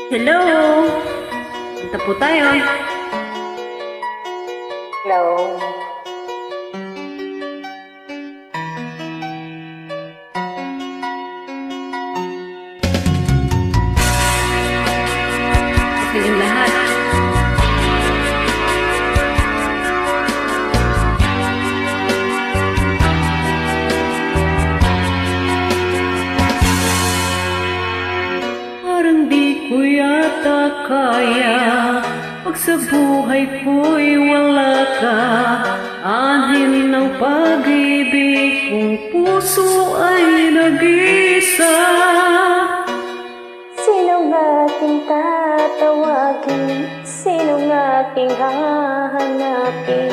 Hello! Punta po tayo. Hello. Sa inyong lahat. Parang di ko yata kaya pag sa buhay ko'y wala ka. Anhin ng pag-ibig kung puso ay nag-isa. Sinong aking tatawagin? Sinong aking hahanapin?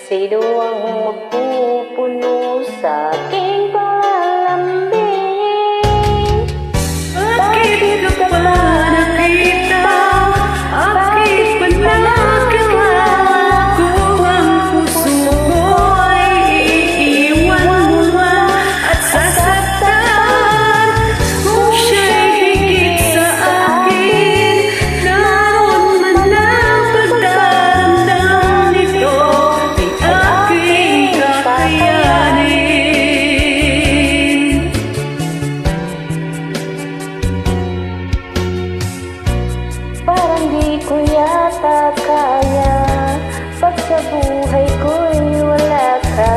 Sino ang magpupuno sa aking palalambing? Bakit ka pa nakita? Bakit pa nakilala? Kung ang puso ko ay iiwan mo lang at sasaktan. Kung siya'y higit sa akin, naroon man lang pagdaramdam nito ay aking kakayanin. Parang di ko yata kaya pag sa buhay ko'y wala ka.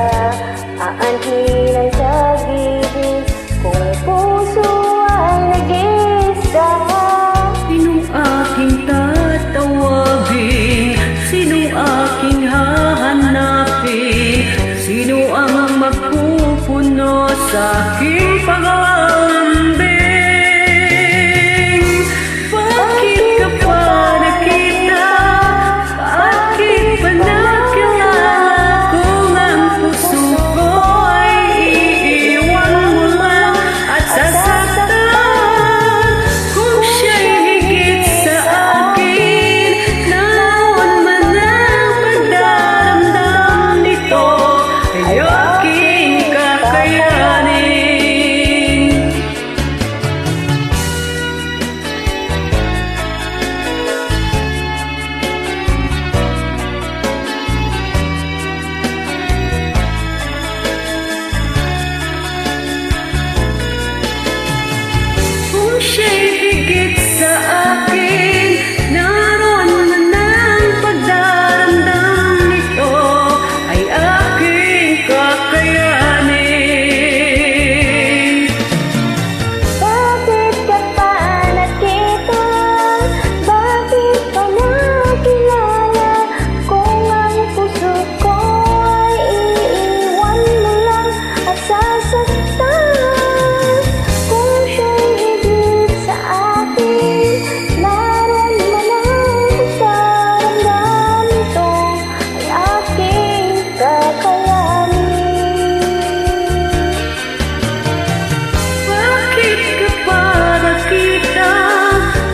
Aanhin ang pag-ibig kung puso ay nag-isa. Sinong aking tatawagin? Sinong aking hahanapin? Sino ang magpupuno sa aking pag-alambing? Bakit ka pa nakita? Bakit pa nakilala? Kung ang puso ko ay iiwan mo lang at sasaktan. Kung siya'y higit sa akin, naroon man ang pagdaramdam nito ay aking kakayanin. Kung siya'y higit sa akin, naroon man ang pagdaramdam nito ay aking kakayanin. Bakit ka pa nakita? Bakit pa nakilala? Kung ang puso ko ay iiwan mo lang at sasaktan. Kung siya'y higit sa akin, naroon man ang pagdaramdam nito ay aking kakayanin. Bakit ka pa nakita?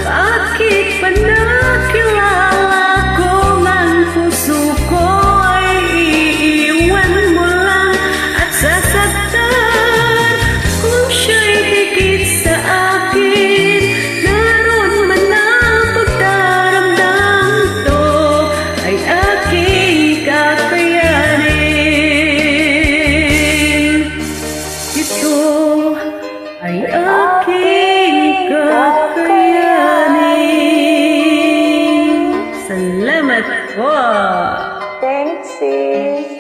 Bakit pa nakilala? Kung ang puso ko ay iiwan mo lang at sasaktan. Kung siya'y higit sa akin, naroon man ang pagdaramdam nito ay aking kakayanin. Ito ay aking kakayanin. Salamat po! Thanks, sis.